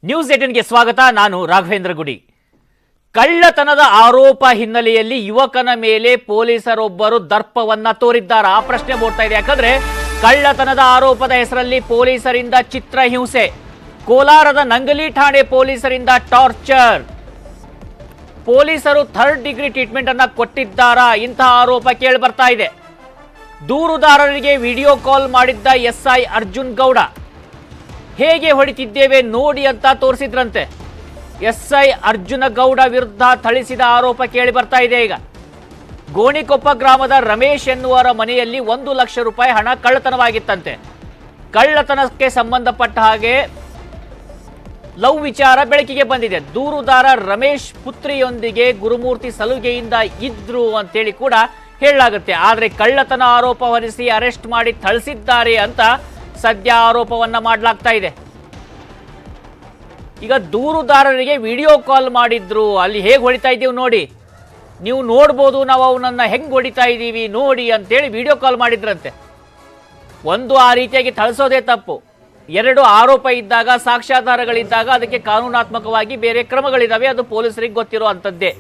News 18ಗೆ ಸ್ವಾಗತ. ನಾನು ರಾಘವೇಂದ್ರ ಗುಡಿ. ಕಳ್ಳತನದ ಆರೋಪ ಹಿನ್ನೆಲೆಯಲ್ಲಿ ಯುವಕನ ಮೇಲೆ ಪೊಲೀಸರೊಬ್ಬರು ದರ್ಪವನ್ನ ತೋರಿದ್ದಾರೆ. ಆ ಪ್ರಶ್ನೆ ಮೂಡ್ತಾ ಇದೆ. ಯಾಕಂದ್ರೆ ಕಳ್ಳತನದ ಆರೋಪದ ಹೆಸರಲ್ಲಿ ಪೊಲೀಸರಿಂದ ಚಿತ್ರಹಿಂಸೆ, ಕೋಲಾರದ ನಂಗಲಿ ಠಾಣೆ ಪೊಲೀಸರಿಂದ ಟಾರ್ಚರ್, ಪೊಲೀಸರು 3rd ಡಿಗ್ರಿ ಟ್ರೀಟ್ಮೆಂಟ್ ಅನ್ನ ಕೊಟ್ಟಿದ್ದಾರಾ? ಇಂತಹ ಆರೋಪ ಕೇಳಿ ಬರ್ತಾ ಇದೆ. ದೂರುದಾರರಿಗೆ ವಿಡಿಯೋ ಕಾಲ್ ಮಾಡಿದ್ದ ಎಸ್ಐ ಅರ್ಜುನ್ ಗೌಡ ಹೇಗೆ ಹೊಡಿತಿದ್ದೇವೆ ನೋಡಿ ಅಂತ ತೋರಿಸಿದ್ರಂತೆ. ಎಸ್ಐ ಅರ್ಜುನ ಗೌಡ ವಿರುದ್ಧ ಥಳಿಸಿದ ಆರೋಪ ಕೇಳಿ ಬರ್ತಾ ಇದೆ. ಈಗ ಗೋಣಿಕೊಪ್ಪ ಗ್ರಾಮದ ರಮೇಶ್ ಎನ್ನುವರ ಮನೆಯಲ್ಲಿ 1 ಲಕ್ಷ ರೂಪಾಯಿ ಹಣ ಕಳ್ಳತನವಾಗಿತ್ತಂತೆ. ಕಳ್ಳತನಕ್ಕೆ ಸಂಬಂಧಪಟ್ಟ ಹಾಗೆ ಲವ್ ವಿಚಾರ ಬೆಳಕಿಗೆ ಬಂದಿದೆ. ದೂರುದಾರ ರಮೇಶ್ ಪುತ್ರಿಯೊಂದಿಗೆ ಗುರುಮೂರ್ತಿ ಸಲುಗೆಯಿಂದ ಇದ್ರು ಅಂತೇಳಿ ಕೂಡ ಹೇಳಲಾಗುತ್ತೆ. ಆದರೆ ಕಳ್ಳತನ ಆರೋಪ ಹೊರಿಸಿ ಅರೆಸ್ಟ್ ಮಾಡಿ ಥಳಿಸಿದ್ದಾರೆ ಅಂತ ಸದ್ಯ ಆರೋಪವನ್ನ ಮಾಡಲಾಗ್ತಾ ಇದೆ. ಈಗ ದೂರುದಾರರಿಗೆ ವಿಡಿಯೋ ಕಾಲ್ ಮಾಡಿದ್ರು, ಅಲ್ಲಿ ಹೇಗೆ ಹೊಡಿತಾ ಇದ್ದೀವಿ ನೋಡಿ, ನೀವು ನೋಡ್ಬೋದು, ನಾವು ಅವನನ್ನ ಹೆಂಗ್ ಹೊಡಿತಾ ಇದ್ದೀವಿ ನೋಡಿ ಅಂತೇಳಿ ವಿಡಿಯೋ ಕಾಲ್ ಮಾಡಿದ್ರಂತೆ. ಒಂದು, ಆ ರೀತಿಯಾಗಿ ಥಳಿಸೋದೇ ತಪ್ಪು. 2, ಆರೋಪ ಇದ್ದಾಗ, ಸಾಕ್ಷ್ಯಾಧಾರಗಳಿದ್ದಾಗ ಅದಕ್ಕೆ ಕಾನೂನಾತ್ಮಕವಾಗಿ ಬೇರೆ ಕ್ರಮಗಳಿದಾವೆ, ಅದು ಪೊಲೀಸರಿಗೆ ಗೊತ್ತಿರೋ ಅಂಥದ್ದೇ.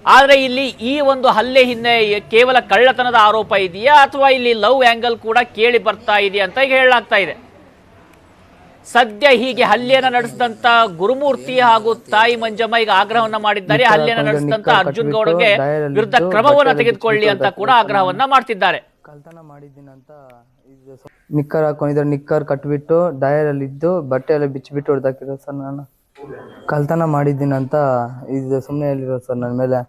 ಆದರೆ ಇಲ್ಲಿ ಈ ಒಂದು ಹಲ್ಲೆ ಹಿಂದೆ ಕೇವಲ ಕಳ್ಳತನದ ಆರೋಪ ಇದೆಯಾ ಅಥವಾ ಇಲ್ಲಿ ಲವ್ ಆಂಗಲ್ ಕೂಡ ಕೇಳಿ ಬರ್ತಾ ಇದೆಯಾ ಅಂತ ಈಗ ಹೇಳಲಾಗ್ತಾ ಇದೆ. ಸದ್ಯ ಹೀಗೆ ಹಲ್ಲೆಯನ್ನು ನಡೆಸಿದಂತ ಗುರುಮೂರ್ತಿ ಹಾಗೂ ತಾಯಿ ಮಂಜಮ್ಮ ಈಗ ಆಗ್ರಹವನ್ನ ಮಾಡಿದ್ದಾರೆ. ಹಲ್ಲೆಯನ್ನು ನಡೆಸಿದಂತ ಅರ್ಜುನ್ ಗೌಡಗೆ ವಿರುದ್ಧ ಕ್ರಮವನ್ನ ತೆಗೆದುಕೊಳ್ಳಿ ಅಂತ ಕೂಡ ಆಗ್ರಹವನ್ನ ಮಾಡ್ತಿದ್ದಾರೆ. ಕಳ್ತನ ಮಾಡಿದ್ದೀನಂತ ನಿಕ್ಕರ್ ಹಾಕೊಂಡಿದ್ರೆ ನಿಕ್ಕರ್ ಕಟ್ಬಿಟ್ಟು ಡಯರ್ ಅಲ್ಲಿ ಇದ್ದು ಬಟ್ಟೆ ಎಲ್ಲ ಬಿಚ್ಚಿಬಿಟ್ಟು ಹೊಡೆದಾಕಿರೋ ಸರ್. ನಾನು ಕಳ್ತನ ಮಾಡಿದ್ದೀನಂತ ಇದು ಸುಮ್ಮನೆ ಹೇಳಿರೋ ಸರ್. ನನ್ನ ಮೇಲೆ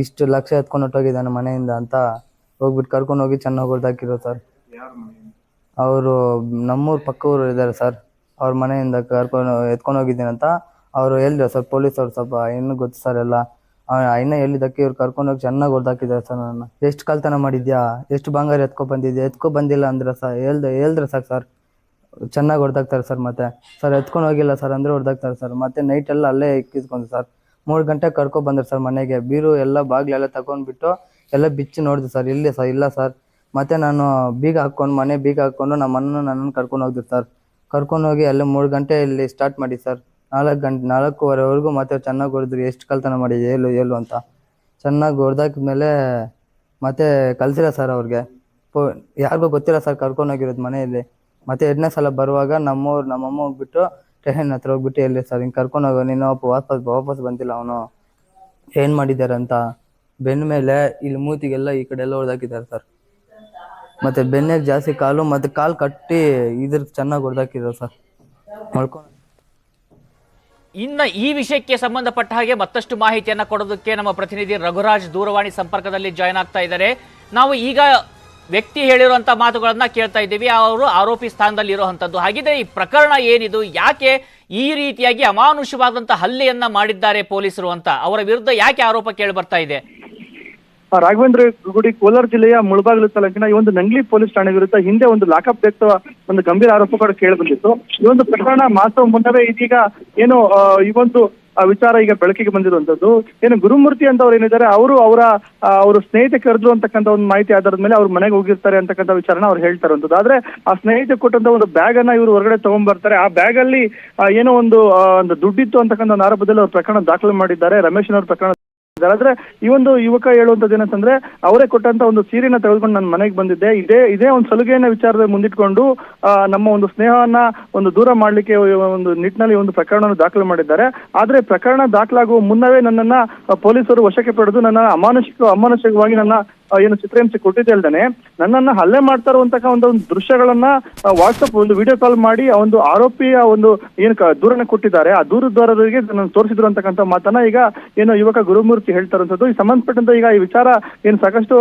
ಇಷ್ಟು ಲಕ್ಷ ಎತ್ಕೊಂಡು ಹೊಟ್ಟೋಗಿದ್ದಾನೆ ಮನೆಯಿಂದ ಅಂತ ಹೋಗ್ಬಿಟ್ಟು ಕರ್ಕೊಂಡು ಹೋಗಿ ಚೆನ್ನಾಗಿ ಹೊಡೆದಾಕಿರೋ ಸರ್. ಅವರು ನಮ್ಮೂರು ಪಕ್ಕ ಊರು ಇದ್ದಾರೆ ಸರ್. ಅವ್ರ ಮನೆಯಿಂದ ಎತ್ಕೊಂಡು ಹೋಗಿದ್ದೀನಂತ ಅವರು ಹೇಳಿದ್ರು ಸರ್. ಪೊಲೀಸ್ ಅವ್ರು ಸ್ವಲ್ಪ ಇನ್ನೂ ಗೊತ್ತು ಸರ್ ಎಲ್ಲ. ಇನ್ನ ಹೇಳಿದ್ದಕ್ಕೆ ಇವ್ರು ಕರ್ಕೊಂಡೋಗಿ ಚೆನ್ನಾಗಿ ಹೊಡೆದಾಕಿದ್ದಾರೆ ಸರ್. ನನ್ನ ಎಷ್ಟು ಕಳ್ತನ ಮಾಡಿದ್ಯಾ, ಎಷ್ಟು ಬಂಗಾರ ಎತ್ಕೊ ಬಂದಿದ್ಯಾ, ಎತ್ಕೊ ಬಂದಿಲ್ಲ ಅಂದ್ರೆ ಸರ್ ಹೇಳಿದ್ರೆ ಸಾಕು ಸರ್, ಚೆನ್ನಾಗಿ ಹೊಡೆದಾಕ್ತಾರೆ ಸರ್. ಮತ್ತೆ ಸರ್ ಎತ್ಕೊಂಡು ಹೋಗಿಲ್ಲ ಸರ್ ಅಂದ್ರೆ ಹೊಡೆದಾಕ್ತಾರೆ ಸರ್. ಮತ್ತೆ ನೈಟ್ ಎಲ್ಲ ಅಲ್ಲೇ ಇಕ್ಕಿಸ್ಕೊಂಡು ಸರ್ 3 ಗಂಟೆ ಕರ್ಕೊ ಬಂದ್ರು ಸರ್ ಮನೆಗೆ. ಬೀರು ಎಲ್ಲ ಬಾಗ್ಲೆಲ್ಲ ತಗೊಂಡ್ಬಿಟ್ಟು ಎಲ್ಲ ಬಿಚ್ಚಿ ನೋಡಿದ್ರು ಸರ್. ಇಲ್ಲಿ ಸರ್ ಇಲ್ಲ ಸರ್. ಮತ್ತೆ ನಾನು ಬೀಗ ಹಾಕೊಂಡು ಮನೆ ಬೀಗ ಹಾಕೊಂಡು ನನ್ನನ್ನು ಕರ್ಕೊಂಡು ಹೋಗಿದ್ರು ಸರ್. ಕರ್ಕೊಂಡು ಹೋಗಿ ಎಲ್ಲ 3 ಗಂಟೆ ಇಲ್ಲಿ ಸ್ಟಾರ್ಟ್ ಮಾಡಿ ಸರ್. 4:30ವರೆಗೂ ಮತ್ತೆ ಚೆನ್ನಾಗಿ ಹೊಡೆದ್ರು. ಎಷ್ಟು ಕಳ್ತನ ಮಾಡಿದೆ ಹೇಳು ಅಂತ ಚೆನ್ನಾಗಿ ಹೊಡೆದಾಕಿದ್ಮೇಲೆ ಮತ್ತೆ ಕಳ್ಸಿಲ್ಲ ಸರ್. ಅವ್ರಿಗೆ ಯಾರಿಗೂ ಗೊತ್ತಿಲ್ಲ ಸರ್ ಕರ್ಕೊಂಡು ಹೋಗಿರೋದು ಮನೆಯಲ್ಲಿ. ಮತ್ತೆ 2ನೇ ಸಲ ಬರುವಾಗ ನಮ್ಮಮ್ಮ ಹೋಗ್ಬಿಟ್ಟು ಸ್ಟೇಷನ್ ಹತ್ರ ಹೋಗ್ಬಿಟ್ಟು ಎಲ್ಲಿ ಸರ್ ಹಿಂಗೆ ಕರ್ಕೊಂಡು ಹೋಗೋ ನೀನು ವಾಪಸ್ ಬಂದಿಲ್ಲ, ಅವನು ಏನು ಮಾಡಿದ್ದಾರೆ ಅಂತ ಬೆನ್ನ ಮೇಲೆ ಇಲ್ಲಿ ಮೂತಿಗೆಲ್ಲ ಈ ಕಡೆ ಎಲ್ಲ ಹೊಡೆದಾಕಿದ್ದಾರೆ ಸರ್. ಮತ್ತೆ ಬೆನ್ನಿಗೆ ಜಾಸ್ತಿ ಕಾಲು ಮತ್ತೆ ಕಾಲು ಕಟ್ಟಿ ಇದ್ರ ಚೆನ್ನಾಗಿ ಹೊಡೆದಾಕಿದ್ದಾರೆ ಸರ್. ಮಾಡ್ಕೊಂಡು ಇನ್ನು ಈ ವಿಷಯಕ್ಕೆ ಸಂಬಂಧಪಟ್ಟ ಹಾಗೆ ಮತ್ತಷ್ಟು ಮಾಹಿತಿಯನ್ನ ಕೊಡೋದಕ್ಕೆ ನಮ್ಮ ಪ್ರತಿನಿಧಿ ರಘುರಾಜ್ ದೂರವಾಣಿ ಸಂಪರ್ಕದಲ್ಲಿ ಜಾಯ್ನ್ ಆಗ್ತಾ ಇದ್ದಾರೆ. ನಾವು ಈಗ ವ್ಯಕ್ತಿ ಹೇಳಿರುವಂತ ಮಾತುಗಳನ್ನ ಕೇಳ್ತಾ ಇದ್ದೀವಿ. ಅವರು ಆರೋಪಿ ಸ್ಥಾನದಲ್ಲಿ ಇರುವಂತದ್ದು. ಹಾಗಿದ್ರೆ ಈ ಪ್ರಕರಣ ಏನಿದು, ಯಾಕೆ ಈ ರೀತಿಯಾಗಿ ಅಮಾನುಷವಾದಂತಹ ಹಲ್ಲೆಯನ್ನ ಮಾಡಿದ್ದಾರೆ ಪೊಲೀಸರು ಅಂತ, ಅವರ ವಿರುದ್ಧ ಯಾಕೆ ಆರೋಪ ಕೇಳಿ ಬರ್ತಾ ಇದೆ? ರಾಘವೇಂದ್ರ ಗುಡಿ ಕೋಲಾರ ಜಿಲ್ಲೆಯ ಮುಳಬಾಗಿಲು ತಾಲೂಕಿನ ಈ ಒಂದು ನಂಗ್ಲಿ ಪೊಲೀಸ್ ಠಾಣೆ ವಿರುದ್ಧ ಹಿಂದೆ ಒಂದು ಲಾಕಪ್ ಡೆತ್ ಒಂದು ಗಂಭೀರ ಆರೋಪ ಕೂಡ ಕೇಳಿ ಬಂದಿತ್ತು. ಈ ಒಂದು ಪ್ರಕರಣ ಮಾಸವ ಮುನ್ನವೇ ಇದೀಗ ಏನು ಈ ಒಂದು ವಿಚಾರ ಈಗ ಬೆಳಕಿಗೆ ಬಂದಿರುವಂತದ್ದು. ಏನು ಗುರುಮೂರ್ತಿ ಅಂತ ಅವ್ರು ಏನಿದ್ದಾರೆ, ಅವರು ಸ್ನೇಹಿತೆ ಕರೆದ್ರು ಅಂತಕ್ಕಂಥ ಒಂದು ಮಾಹಿತಿ ಆಧಾರದ ಮೇಲೆ ಅವ್ರ ಮನೆಗೆ ಹೋಗಿರ್ತಾರೆ ಅಂತಕ್ಕಂಥ ವಿಚಾರನ ಅವ್ರು ಹೇಳ್ತಾ ಇರುವಂತದ್ದು. ಆದ್ರೆ ಆ ಸ್ನೇಹಿತೆ ಕೊಟ್ಟಂತ ಒಂದು ಬ್ಯಾಗ್ ಅನ್ನ ಇವರು ಹೊರಗಡೆ ತಗೊಂಡ್ಬರ್ತಾರೆ. ಆ ಬ್ಯಾಗ್ ಅಲ್ಲಿ ಏನೋ ಒಂದು ದುಡ್ಡಿತ್ತು ಅಂತಕ್ಕಂಥ ಒಂದು ಆರೋಪದಲ್ಲಿ ಅವ್ರು ಪ್ರಕರಣ ದಾಖಲೆ ಮಾಡಿದ್ದಾರೆ. ರಮೇಶ್ ಅವ್ರ ಪ್ರಕರಣ. ಆದ್ರೆ ಈ ಒಂದು ಯುವಕ ಹೇಳುವಂತದ್ದು ಏನಂತಂದ್ರೆ, ಅವರೇ ಕೊಟ್ಟಂತ ಒಂದು ಸೀರೆನ ತೆಗೆದುಕೊಂಡು ನನ್ನ ಮನೆಗೆ ಬಂದಿದ್ದೆ, ಇದೇ ಒಂದು ಸಲುಗೆಯನ್ನ ವಿಚಾರದ ಮುಂದಿಟ್ಕೊಂಡು ನಮ್ಮ ಒಂದು ಸ್ನೇಹವನ್ನ ಒಂದು ದೂರ ಮಾಡ್ಲಿಕ್ಕೆ ಒಂದು ನಿಟ್ಟಿನಲ್ಲಿ ಒಂದು ಪ್ರಕರಣವನ್ನು ದಾಖಲೆ ಮಾಡಿದ್ದಾರೆ. ಆದ್ರೆ ಪ್ರಕರಣ ದಾಖಲಾಗುವ ಮುನ್ನವೇ ನನ್ನನ್ನ ಪೊಲೀಸರು ವಶಕ್ಕೆ ಪಡೆದು ನನ್ನ ಅಮಾನುಷಿಕವಾಗಿ ನನ್ನ ಏನು ಚಿತ್ರಹಿಂಸೆ ಕೊಟ್ಟಿದ್ದೆ ಅಲ್ದೇನೆ ನನ್ನನ್ನ ಹಲ್ಲೆ ಮಾಡ್ತಾ ಇರುವಂತಹ ಒಂದು ದೃಶ್ಯಗಳನ್ನ ವಾಟ್ಸಪ್ ಒಂದು ವಿಡಿಯೋ ಕಾಲ್ ಮಾಡಿ ಆ ಒಂದು ಆರೋಪಿಯ ಒಂದು ಏನು ದೂರನ್ನ ಕೊಟ್ಟಿದ್ದಾರೆ. ಆ ದೂರದಾರರಿಗೆ ತೋರಿಸಿದ್ರು ಅಂತಕ್ಕಂಥ ಮಾತನ್ನ ಈಗ ಏನು ಯುವಕ ಗುರುಮೂರ್ತಿ ಹೇಳ್ತಾ ಇರುವಂತದ್ದು. ಈ ಸಂಬಂಧಪಟ್ಟಂತೆ ಈಗ ಈ ವಿಚಾರ ಏನು ಸಾಕಷ್ಟು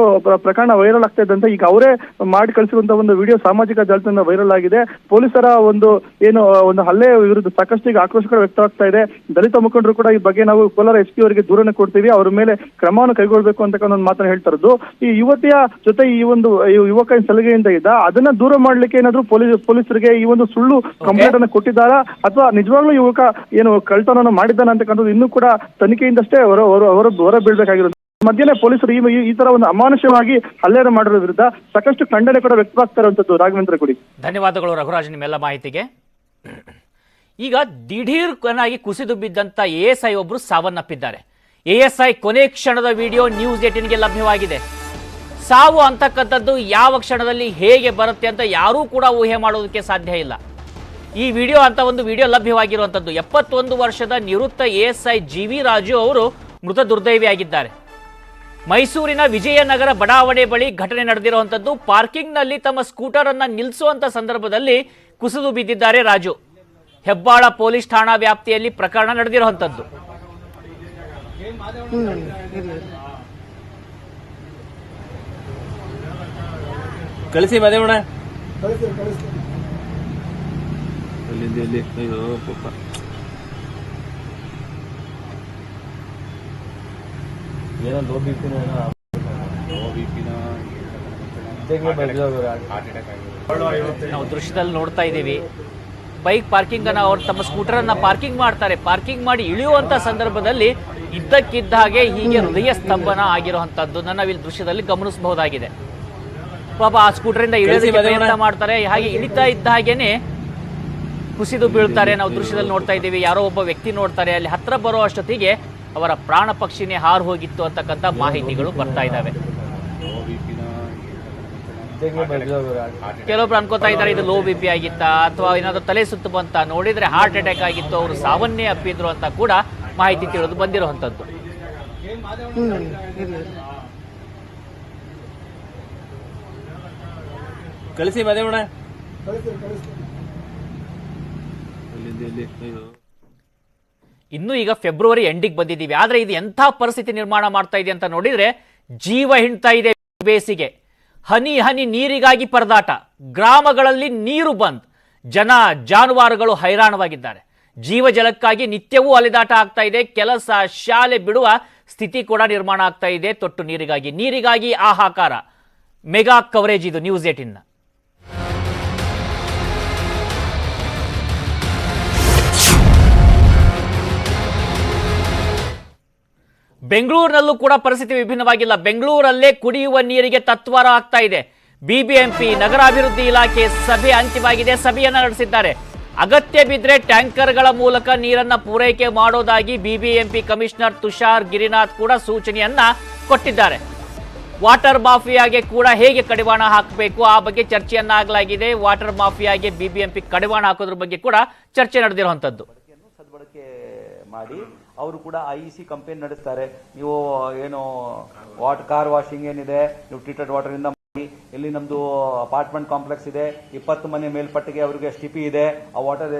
ಪ್ರಕರಣ ವೈರಲ್ ಆಗ್ತಾ ಇದ್ದಂತೆ ಈಗ ಅವರೇ ಮಾಡಿ ಕಳಿಸಿರುವಂತಹ ಒಂದು ವಿಡಿಯೋ ಸಾಮಾಜಿಕ ಜಾಲತಾಣ ವೈರಲ್ ಆಗಿದೆ. ಪೊಲೀಸರ ಒಂದು ಏನು ಒಂದು ಹಲ್ಲೆ ವಿರುದ್ಧ ಸಾಕಷ್ಟು ಈಗ ಆಕ್ರೋಶ ವ್ಯಕ್ತವಾಗ್ತಾ ಇದೆ. ದಲಿತ ಮುಖಂಡರು ಕೂಡ ಈ ಬಗ್ಗೆ ನಾವು ಕೋಲಾರ SP ಅವರಿಗೆ ದೂರನ್ನು ಕೊಡ್ತೀವಿ, ಅವ್ರ ಮೇಲೆ ಕ್ರಮವನ್ನು ಕೈಗೊಳ್ಳಬೇಕು ಅಂತಕ್ಕಂಥ ಒಂದು ಮಾತನ್ನ ಹೇಳ್ತಾ ಇರೋದು. ಈ ಯುವತಿಯ ಜೊತೆ ಈ ಒಂದು ಯುವಕ ಸಲುಗೆಯಿಂದ ಇದ್ದ ಅದನ್ನ ದೂರ ಮಾಡ್ಲಿಕ್ಕೆ ಏನಾದ್ರು ಪೊಲೀಸರಿಗೆ ಈ ಒಂದು ಸುಳ್ಳು ಕಂಪ್ಲೇಂಟ್ ಅನ್ನು ಕೊಟ್ಟಿದ್ದಾರಾ ಅಥವಾ ನಿಜವಾಗ್ಲೂ ಯುವಕ ಏನು ಕಳ್ತನವನ್ನು ಮಾಡಿದ್ದಾನೆ ಅಂತಕ್ಕಂಥದ್ದು ಇನ್ನೂ ಕೂಡ ತನಿಖೆಯಿಂದಷ್ಟೇ ಹೊರ ಬೀಳ್ಬೇಕಾಗಿರೋದು. ಮಧ್ಯೆ ಪೊಲೀಸರು ಈ ತರ ಒಂದು ಅಮಾನುಷವಾಗಿ ಹಲ್ಲೆ ಮಾಡಿರೋ ವಿರುದ್ಧ ಸಾಕಷ್ಟು ಖಂಡನೆ ಕೂಡ ವ್ಯಕ್ತವಾಗ್ತಾ ಇರುವಂತದ್ದು. ರಾಘವೇಂದ್ರ ಗುಡಿ, ಧನ್ಯವಾದಗಳು ರಘುರಾಜ್ ನಿಮ್ಮೆಲ್ಲ ಮಾಹಿತಿಗೆ. ಈಗ ದಿಢೀರ್ನಾಗಿ ಕುಸಿದು ಬಿದ್ದಂತ ASI ಒಬ್ರು ಸಾವನ್ನಪ್ಪಿದ್ದಾರೆ. ASI ಕೊನೆ ಕ್ಷಣದ ವಿಡಿಯೋ ನ್ಯೂಸ್ 18ಗೆ ಲಭ್ಯವಾಗಿದೆ. ಸಾವು ಅಂತಕ್ಕಂಥದ್ದು ಯಾವ ಕ್ಷಣದಲ್ಲಿ ಹೇಗೆ ಬರುತ್ತೆ ಅಂತ ಯಾರೂ ಕೂಡ ಊಹೆ ಮಾಡೋದಕ್ಕೆ ಸಾಧ್ಯ ಇಲ್ಲ. ಈ ವಿಡಿಯೋ ಅಂತ ಒಂದು ವಿಡಿಯೋ ಲಭ್ಯವಾಗಿರುವಂಥದ್ದು 71 ವರ್ಷದ ನಿವೃತ್ತ ASI GV ರಾಜು ಅವರು ಮೃತ ದುರ್ದೈವಿಯಾಗಿದ್ದಾರೆ. ಮೈಸೂರಿನ ವಿಜಯನಗರ ಬಡಾವಣೆ ಬಳಿ ಘಟನೆ ನಡೆದಿರುವಂಥದ್ದು. ಪಾರ್ಕಿಂಗ್ನಲ್ಲಿ ತಮ್ಮ ಸ್ಕೂಟರ್ ಅನ್ನ ನಿಲ್ಲಿಸುವಂತ ಸಂದರ್ಭದಲ್ಲಿ ಕುಸಿದು ಬಿದ್ದಿದ್ದಾರೆ ರಾಜು. ಹೆಬ್ಬಾಳ ಪೊಲೀಸ್ ಠಾಣಾ ವ್ಯಾಪ್ತಿಯಲ್ಲಿ ಪ್ರಕರಣ ನಡೆದಿರುವಂಥದ್ದು. ಕಳಿಸಿ ಮದೇವಣ ಏನೋ ಲೋ ಬಿಪಿನ ನಾವು ದೃಶ್ಯದಲ್ಲಿ ನೋಡ್ತಾ ಇದ್ದೀವಿ. ಬೈಕ್ ಪಾರ್ಕಿಂಗ್ ಅನ್ನ ಅವ್ರು ತಮ್ಮ ಸ್ಕೂಟರ್ ಅನ್ನ ಪಾರ್ಕಿಂಗ್ ಮಾಡ್ತಾರೆ. ಪಾರ್ಕಿಂಗ್ ಮಾಡಿ ಇಳಿಯುವಂತ ಸಂದರ್ಭದಲ್ಲಿ ಇದ್ದಕ್ಕಿದ್ದ ಹಾಗೆ ಹೀಗೆ ಹೃದಯ ಸ್ತಂಭನ ಆಗಿರುವಂತದ್ದು ನಾವಿಲ್ಲಿ ದೃಶ್ಯದಲ್ಲಿ ಗಮನಿಸಬಹುದಾಗಿದೆ. ಪಾಪ ಆ ಸ್ಕೂಟರ್ ಇಂದ ಇಳಿಯೋದಕ್ಕೆ ಪ್ರಯತ್ನ ಮಾಡ್ತಾರೆ. ಹಾಗೆ ಇಳಿತಾ ಇದ್ದ ಹಾಗೇನೆ ಕುಸಿದು ಬೀಳ್ತಾರೆ. ನಾವು ದೃಶ್ಯದಲ್ಲಿ ನೋಡ್ತಾ ಇದ್ದೀವಿ. ಯಾರೋ ಒಬ್ಬ ವ್ಯಕ್ತಿ ನೋಡ್ತಾರೆ. ಅಲ್ಲಿ ಹತ್ರ ಬರೋ ಅಷ್ಟೊತ್ತಿಗೆ ಅವರ ಪ್ರಾಣ ಪಕ್ಷಿನೇ ಹಾರು ಹೋಗಿತ್ತು ಅಂತಕ್ಕಂಥ ಮಾಹಿತಿಗಳು ಬರ್ತಾ ಇದ್ದಾವೆ. ಕೆಲವೊಬ್ರು ಅನ್ಕೋತಾ ಇದ್ದಾರೆ ಇದು ಲೋ BP ಆಗಿತ್ತಾ ಅಥವಾ ಏನಾದ್ರು ತಲೆ ಸುತ್ತು ಬಂತ, ನೋಡಿದ್ರೆ ಹಾರ್ಟ್ ಅಟ್ಯಾಕ್ ಆಗಿತ್ತು, ಅವರು ಸಾವನ್ನೇ ಅಪ್ಪಿದ್ರು ಅಂತ ಕೂಡ ಮಾಹಿತಿ ತಿಳಿದು ಬಂದಿರುವಂತದ್ದು. ಕಳಿಸಿ ಮದೇವಣ ಇನ್ನು ಈಗ ಫೆಬ್ರವರಿ ಎಂಡಿಗೆ ಬಂದಿದ್ದೀವಿ. ಆದ್ರೆ ಇದು ಎಂಥ ಪರಿಸ್ಥಿತಿ ನಿರ್ಮಾಣ ಮಾಡ್ತಾ ಇದೆ ಅಂತ ನೋಡಿದ್ರೆ ಜೀವ ಹಿಂಡ್ತಾ ಇದೆ ಬೇಸಿಗೆ. ಹನಿ ಹನಿ ನೀರಿಗಾಗಿ ಪರದಾಟ. ಗ್ರಾಮಗಳಲ್ಲಿ ನೀರು ಬಂದ್, ಜನ ಜಾನುವಾರುಗಳು ಹೈರಾಣವಾಗಿದ್ದಾರೆ. ಜೀವ ಜಲಕ್ಕಾಗಿ ನಿತ್ಯವೂ ಅಲೆದಾಟ ಆಗ್ತಾ ಇದೆ. ಕೆಲಸ ಶಾಲೆ ಬಿಡುವ ಸ್ಥಿತಿ ಕೂಡ ನಿರ್ಮಾಣ ಆಗ್ತಾ ಇದೆ. ತೊಟ್ಟು ನೀರಿಗಾಗಿ ಹಾಹಾಕಾರ. ಮೆಗಾ ಕವರೇಜ್ ಇದು ನ್ಯೂಸ್ 18ನ. ಬೆಂಗಳೂರಿನಲ್ಲೂ ಕೂಡ ಪರಿಸ್ಥಿತಿ ವಿಭಿನ್ನವಾಗಿಲ್ಲ. ಬೆಂಗಳೂರಲ್ಲೇ ಕುಡಿಯುವ ನೀರಿಗೆ ತತ್ವಾರ ಆಗ್ತಾ ಇದೆ. BBMP ನಗರಾಭಿವೃದ್ಧಿ ಇಲಾಖೆ ಸಭೆ ಅಂತ್ಯವಾಗಿದೆ. ಸಭೆಯನ್ನ ನಡೆಸಿದ್ದಾರೆ. ಅಗತ್ಯ ಬಿದ್ದರೆ ಟ್ಯಾಂಕರ್ಗಳ ಮೂಲಕ ನೀರನ್ನ ಪೂರೈಕೆ ಮಾಡೋದಾಗಿ BBMP ಕಮಿಷನರ್ ತುಷಾರ್ ಗಿರಿನಾಥ್ ಕೂಡ ಸೂಚನೆಯನ್ನ ಕೊಟ್ಟಿದ್ದಾರೆ. ವಾಟರ್ ಮಾಫಿಯಾಗೆ ಕೂಡ ಹೇಗೆ ಕಡಿವಾಣ ಹಾಕಬೇಕು ಆ ಬಗ್ಗೆ ಚರ್ಚೆಯನ್ನ ಆಗಲಾಗಿದೆ. ವಾಟರ್ ಮಾಫಿಯಾಗೆ BBMP ಕಡಿವಾಣ ಹಾಕೋದ್ರ ಬಗ್ಗೆ ಕೂಡ ಚರ್ಚೆ ನಡೆದಿರುವಂತದ್ದು. ಸದ್ಬಳಕೆ ಮಾಡಿ ಅವರು ಕೂಡ IEC ಕಂಪೇನ್ ನಡೆಸ್ತಾರೆ. ನೀವು ಏನು ಕಾರ್ ವಾಷಿಂಗ್ ಏನಿದೆ ನೀವು ಟ್ರೀಟೆಡ್ ವಾಟರ್ ಇಂದ ಮಾಡಿ. ಇಲ್ಲಿ ನಮ್ದು ಅಪಾರ್ಟ್ಮೆಂಟ್ ಕಾಂಪ್ಲೆಕ್ಸ್ ಇದೆ, 20 ಮನೆ ಮೇಲ್ಪಟ್ಟಿಗೆ ಅವರಿಗೆ ಸ್ಟಿಪಿ ಇದೆ. ಆ ವಾಟರ್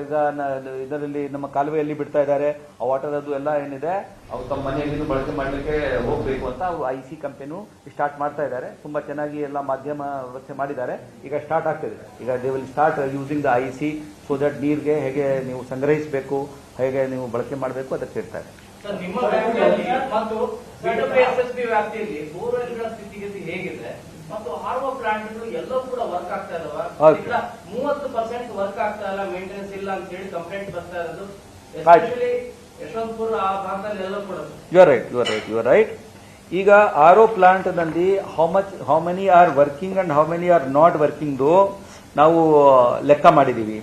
ಇದರಲ್ಲಿ ನಮ್ಮ ಕಾಲುವೆಯಲ್ಲಿ ಬಿಡ್ತಾ ಇದ್ದಾರೆ. ಆ ವಾಟರ್ ಅದು ಎಲ್ಲ ಏನಿದೆ ಅವ್ರು ತಮ್ಮ ಮನೆಯಲ್ಲಿ ಬಳಕೆ ಮಾಡಲಿಕ್ಕೆ ಹೋಗ್ಬೇಕು ಅಂತ ಅವರು IEC ಕಂಪೇನು ಸ್ಟಾರ್ಟ್ ಮಾಡ್ತಾ ಇದ್ದಾರೆ. ತುಂಬಾ ಚೆನ್ನಾಗಿ ಎಲ್ಲ ಮಾಧ್ಯಮ ವ್ಯವಸ್ಥೆ ಮಾಡಿದ್ದಾರೆ. ಈಗ ಸ್ಟಾರ್ಟ್ ಆಗ್ತದೆ. ಈಗ they will start using the IEC so that ನೀರಿಗೆ ಹೇಗೆ ನೀವು ಸಂಗ್ರಹಿಸಬೇಕು, ಹೇಗೆ ನೀವು ಬಳಕೆ ಮಾಡಬೇಕು ಅದಕ್ಕೆ ಹೇಳ್ತಾರೆ. ನಿಮ್ಮ ವ್ಯಾಪ್ತಿಯಲ್ಲಿ ಮತ್ತು BWSSB ವ್ಯಾಪ್ತಿಯಲ್ಲಿ ಬೋರ್ವೆಲ್ಗಳ ಸ್ಥಿತಿಗತಿ ಹೇಗಿದೆ ಮತ್ತು RO ಪ್ಲಾಂಟ್ಗಳು ಎಲ್ಲವೂ ಕೂಡ ವರ್ಕ್ ಆಗ್ತಾ ಇದಾವ? 30% ವರ್ಕ್ ಆಗ್ತಾ ಇಲ್ಲ, ಮೇಂಟೆನೆನ್ಸ್ ಇಲ್ಲ ಅಂತ ಹೇಳಿ ಕಂಪ್ಲೇಂಟ್ ಬರ್ತಾ ಇರೋದು. ಎಸ್ಪೆಷಲಿ ಯಶವಂತಪುರ ಆ ಭಾಗದಲ್ಲಿ ಎಲ್ಲ ಕೂಡ. You are right. ಈಗ RO ಪ್ಲಾಂಟ್ ನಲ್ಲಿ how many are working and how many are not working ನಾವು ಲೆಕ್ಕ ಮಾಡಿದೀವಿ.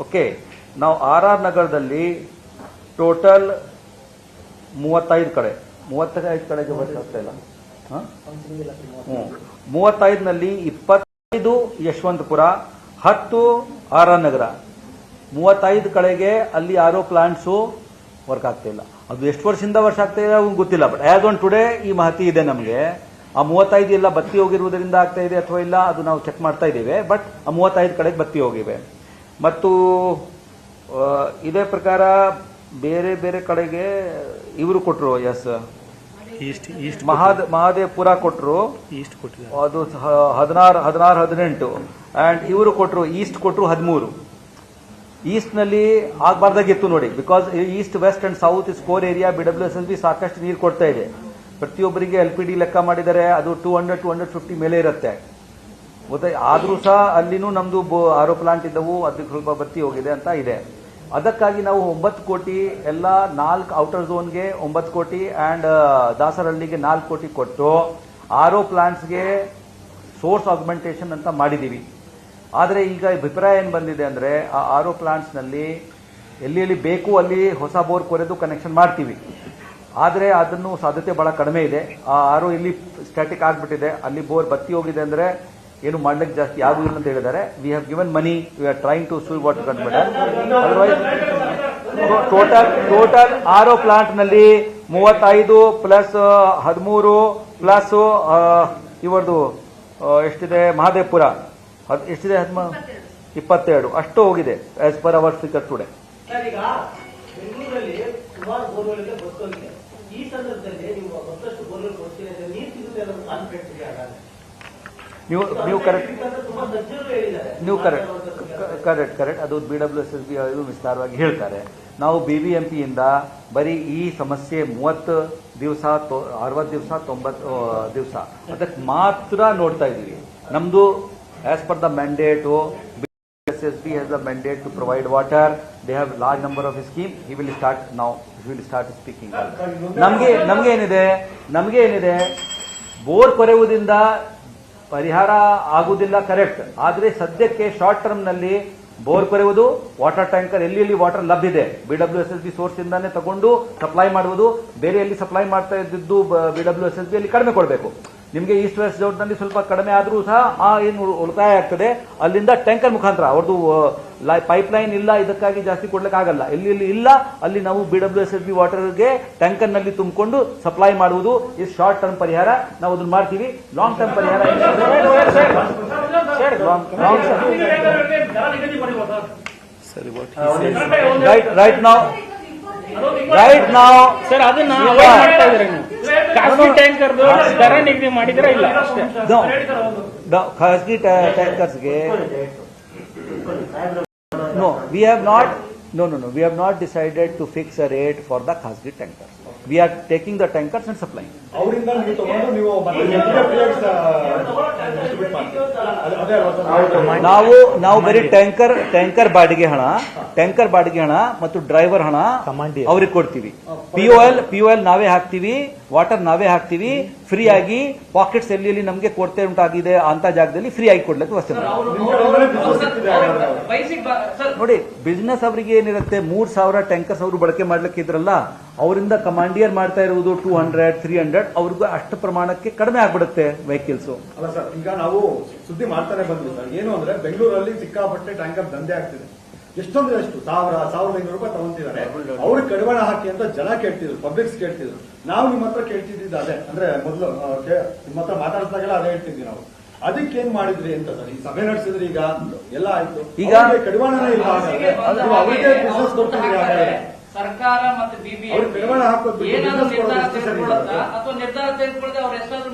ಓಕೆ, ನಾವು RR ನಗರದಲ್ಲಿ ಟೋಟಲ್ 35 ಕಡೆಗೆ ವರ್ಕ್ ಆಗ್ತಾ ಇಲ್ಲ. 35ನಲ್ಲಿ 25 ಯಶವಂತಪುರ, 10 RR ನಗರ. 35 ಕಡೆಗೆ ಅಲ್ಲಿ RO ಪ್ಲಾಂಟ್ಸು ವರ್ಕ್ ಆಗ್ತಾ ಇಲ್ಲ. ಅದು ಎಷ್ಟು ವರ್ಷದಿಂದ ಆಗ್ತಾ ಇದೆ ಗೊತ್ತಿಲ್ಲ. ಬಟ್ ಆಸ್ ಆನ್ ಟುಡೇ ಈ ಮಾಹಿತಿ ಇದೆ ನಮಗೆ. ಆ 35 ಎಲ್ಲ ಬತ್ತಿ ಹೋಗಿರುವುದರಿಂದ ಆಗ್ತಾ ಇದೆ ಅಥವಾ ಇಲ್ಲ ಅದು ನಾವು ಚೆಕ್ ಮಾಡ್ತಾ ಇದ್ದೇವೆ. ಬಟ್ ಆ 35 ಕಡೆಗೆ ಬತ್ತಿ ಹೋಗಿವೆ. ಮತ್ತು ಇದೇ ಪ್ರಕಾರ ಬೇರೆ ಬೇರೆ ಕಡೆಗೆ ಇವರು ಕೊಟ್ಟರು. ಎಸ್, ಮಹಾದೇವಪುರ ಕೊಟ್ಟರು, ಅದು 16, 18. ಅಂಡ್ ಇವರು ಕೊಟ್ಟರು, ಈಸ್ಟ್ ಕೊಟ್ಟರು 13. ಈಸ್ಟ್ ನಲ್ಲಿ ಆಗಬಾರ್ದಾಗಿತ್ತು ನೋಡಿ. Because east, west and south is core area. BWSSB ಸಾಕಷ್ಟು ನೀರು ಕೊಡ್ತಾ ಇದೆ. ಪ್ರತಿಯೊಬ್ಬರಿಗೆ LPD ಲೆಕ್ಕ ಮಾಡಿದರೆ ಅದು 200-250 ಮೇಲೆ ಇರುತ್ತೆ. ಆದ್ರೂ ಸಹ ಅಲ್ಲಿನೂ ನಮ್ದು RO ಪ್ಲಾಂಟ್ ಇದ್ದವು, ಅದಕ್ಕೆ ಸ್ವಲ್ಪ ಬತ್ತಿ ಹೋಗಿದೆ ಅಂತ ಇದೆ. ಅದಕ್ಕಾಗಿ ನಾವು 9 ಕೋಟಿ ಎಲ್ಲ 4 ಔಟರ್ ಝೋನ್ಗೆ 9 ಕೋಟಿ ಅಂಡ್ ದಾಸರಹಳ್ಳಿಗೆ 4 ಕೋಟಿ ಕೊಟ್ಟು RO ಪ್ಲಾಂಟ್ಸ್ಗೆ ಸೋರ್ಸ್ ಆಗ್ಮೆಂಟೇಷನ್ ಅಂತ ಮಾಡಿದೀವಿ. ಆದರೆ ಈಗ ಅಭಿಪ್ರಾಯ ಏನು ಬಂದಿದೆ ಅಂದ್ರೆ ಆ RO ಪ್ಲಾಂಟ್ಸ್ ನಲ್ಲಿ ಎಲ್ಲಿ ಬೇಕು ಅಲ್ಲಿ ಹೊಸ ಬೋರ್ ಕೊರೆದು ಕನೆಕ್ಷನ್ ಮಾಡ್ತೀವಿ. ಆದರೆ ಅದನ್ನು ಸಾಧ್ಯತೆ ಬಹಳ ಕಡಿಮೆ ಇದೆ. ಆ ಆರು ಇಲ್ಲಿ ಸ್ಟ್ಯಾಟಿಕ್ ಆಗಿಬಿಟ್ಟಿದೆ, ಅಲ್ಲಿ ಬೋರ್ ಬತ್ತಿ ಹೋಗಿದೆ ಅಂದರೆ ಏನು ಮಾಡ್ಲಿಕ್ಕೆ ಜಾಸ್ತಿ ಆಗುದಿಲ್ಲ ಅಂತ ಹೇಳಿದ್ದಾರೆ. We have given money, we are trying to serve water consumer. Otherwise total RO plant ನಲ್ಲಿ 35 ಪ್ಲಸ್ 13 ಪ್ಲಸ್ ಇವರದು ಎಷ್ಟಿದೆ ಮಹದೇವಪುರ ಎಷ್ಟಿದೆ 22 ಅಷ್ಟು ಹೋಗಿದೆ as per our figure today. Sir, ಈಗ ಬೆಂಗಳೂರಲ್ಲಿ ಸುಮಾರು ಬೋರ್ವೆಲ್ಗೆ ಗೊತ್ತೋಗಿದೆ. ಈ ಸಂದರ್ಭದಲ್ಲಿ ನೀವು ಮತ್ತಷ್ಟು ಬೋರ್ವೆಲ್ ಕೊಡ್ತೀರಿ ಅಂದ್ರೆ ನೀರು ಸಿಗುತ್ತೆ ಅನ್ನೋದು ಕಾನ್ಫಿಡೆನ್ಸ್ ಇದೆ. ಹಾಗಾದ್ರೆ ನೀವು ಕರೆಕ್ಟ್, ತುಂಬಾ ತಜ್ಞರು ಹೇಳಿದ್ದಾರೆ. ನೀವು ಕರೆಕ್ಟ್ ಅದು BWSSB ಇದು ವಿಸ್ತಾರವಾಗಿ ಹೇಳ್ತಾರೆ. ನಾವು BBMP ಇಂದ ಬರೀ ಈ ಸಮಸ್ಯೆ 30 ದಿವಸ 60 ದಿವಸ 90 ದಿವಸ ಅದಕ್ಕೆ ಮಾತ್ರ ನೋಡ್ತಾ ಇದ್ದೀವಿ. ನಮ್ದು as per the mandate, BWSSB has the mandate to provide water. They have large number of scheme. He will start now. He will start speaking. ನಮಗೆ ಏನಿದೆ ಬೋರ್ ಕೊರೆಯುವುದರಿಂದ ಪರಿಹಾರ ಆಗುವುದಿಲ್ಲ, ಕರೆಕ್ಟ್. ಆದರೆ ಸದ್ಯಕ್ಕೆ ಶಾರ್ಟ್ ಟರ್ಮ್ ನಲ್ಲಿ ಬೋರ್ ಕೊರೆಯುವುದು, ವಾಟರ್ ಟ್ಯಾಂಕರ್ ಎಲ್ಲಿ water ಲಭ್ಯ ಇದೆ BWSSB ಸೋರ್ಸ್ ಇಂದಾನೆ ತಗೊಂಡು ಸಪ್ಲೈ ಮಾಡುವುದು. ಬೇರೆ ಎಲ್ಲಿ ಸಪ್ಲೈ ಮಾಡ್ತಾ ಇದ್ದಿದ್ದು BWSSB ಅಲ್ಲಿ ಕಡಿಮೆ ಕೊಡಬೇಕು. ನಿಮಗೆ ಈಸ್ಟ್ ವೆಸ್ಟ್ ನಲ್ಲಿ ಸ್ವಲ್ಪ ಕಡಿಮೆ ಆದರೂ ಸಹ ಆ ಏನು ಉಳಿತಾಯ ಆಗ್ತದೆ ಅಲ್ಲಿಂದ ಟ್ಯಾಂಕರ್ ಮುಖಾಂತರ, ಅವ್ರದ್ದು ಪೈಪ್ ಲೈನ್ ಇಲ್ಲ, ಇದಕ್ಕಾಗಿ ಜಾಸ್ತಿ ಕೊಡ್ಲಿಕ್ಕೆ ಆಗಲ್ಲ. ಎಲ್ಲಿ ಇಲ್ಲ ಅಲ್ಲಿ ನಾವು BWSSB ವಾಟರ್ಗೆ ಟ್ಯಾಂಕರ್ ನಲ್ಲಿ ತುಂಬಿಕೊಂಡು ಸಪ್ಲೈ ಮಾಡುವುದು. ಈ ಶಾರ್ಟ್ ಟರ್ಮ್ ಪರಿಹಾರ ನಾವು ಅದನ್ನ ಮಾಡ್ತೀವಿ. ಲಾಂಗ್ ಟರ್ಮ್ ಪರಿಹಾರ ರೈಟ್ ನಾವು ಸರ್ ಅದನ್ನ ಮಾಡ್ತಾ ಇದ್ರೆ ಖಾಸಗಿ ಟ್ಯಾಂಕರ್ ದರ ನಿಗದಿ ಮಾಡಿದ್ರೆ ಇಲ್ಲ ಅಷ್ಟೇ. ಖಾಸಗಿ ಟ್ಯಾಂಕರ್ಸ್ಗೆ we have not decided to fix a rate for the khasgi tankers. We are taking the tankers and supplying. ನಾವು ಬರೀ ಟ್ಯಾಂಕರ್ ಬಾಡಿಗೆ ಹಣ ಮತ್ತು ಡ್ರೈವರ್ ಹಣ ಅವ್ರಿಗೆ ಕೊಡ್ತೀವಿ. POL ನಾವೇ ಹಾಕ್ತಿವಿ, ವಾಟರ್ ನಾವೇ ಹಾಕ್ತಿವಿ ಫ್ರೀ ಆಗಿ. ಪಾಕೆಟ್ಸ್ ಎಲ್ಲಿ ನಮಗೆ ಕೊರತೆ ಉಂಟಾಗಿದೆ ಅಂತ ಜಾಗದಲ್ಲಿ ಫ್ರೀ ಆಗಿ ಕೊಡ್ಲಿಕ್ಕೆ ವ್ಯವಸ್ಥೆ ನೋಡಿ. ಬಿಸ್ನೆಸ್ ಅವರಿಗೆ ಏನಿರುತ್ತೆ 3,000 ಟ್ಯಾಂಕರ್ಸ್ ಅವರು ಬಳಕೆ ಮಾಡ್ಲಿಕ್ಕೆ ಇದ್ರಲ್ಲ, ಅವರಿಂದ ಕಮಾಂಡಿಯರ್ ಮಾಡ್ತಾ ಇರುವುದು 200-300, ಅವ್ರಿಗೂ ಅಷ್ಟು ಪ್ರಮಾಣಕ್ಕೆ ಕಡಿಮೆ ಆಗ್ಬಿಡುತ್ತೆ ವೆಹಿಕಲ್ಸ್. ಅಲ್ಲ ಸರ್, ಈಗ ನಾವು ಸುದ್ದಿ ಮಾಡ್ತಾನೆ ಬಂದ್ವಿ ಸರ್. ಏನು ಅಂದ್ರೆ ಬೆಂಗಳೂರಲ್ಲಿ ಸಿಕ್ಕಾಪಟ್ಟೆ ಟ್ಯಾಂಕರ್ ದಂಧೆ ಆಗ್ತಿದೆ. ಎಷ್ಟು 1,500 ರೂಪಾಯಿ ತಗೊಂತಿದ್ದಾರೆ. ಅವ್ರಿಗೆ ಕಡಿವಾಣ ಹಾಕಿ ಅಂತ ಜನ ಕೇಳ್ತಿದ್ರು, ಪಬ್ಲಿಕ್ಸ್ ಕೇಳ್ತಿದ್ರು. ನಾವು ನಿಮ್ಮ ಹತ್ರ ಕೇಳ್ತಿದ್ದಿದ್ದು ಅದೇ, ಅಂದ್ರೆ ಮೊದಲು ನಿಮ್ಮ ಹತ್ರ ಮಾತಾಡಿದಾಗೆಲ್ಲ ಅದೇ ಹೇಳ್ತಿದ್ವಿ ನಾವು. ಅದಕ್ಕೆ ಏನ್ ಮಾಡಿದ್ರಿ ಅಂತ ಸರ್. ಈ ಸಭೆ ನಡೆಸಿದ್ರಿ, ಈಗ ಎಲ್ಲ ಆಯ್ತು, ಈಗ ಕಡಿವಾಣನೇ ಇಲ್ಲ, ಅವರಿಗೆ ಬಿಸ್ನೆಸ್ ಕೊಡ್ತಿದ್ರಿ. ಸರ್ಕಾರ ಮತ್ತು BBMP ಕಡಿವಾಣ ಹಾಕೋದು ಏನಾದ್ರು ನಿರ್ಧಾರ ತೆಗೆದುಕೊಳ್ಳುತ್ತಾ ಅಥವಾ ನಿರ್ಧಾರ ತೆಗೆದುಕೊಳ್ಳದೆ ಅವ್ರ ಹೆಸರು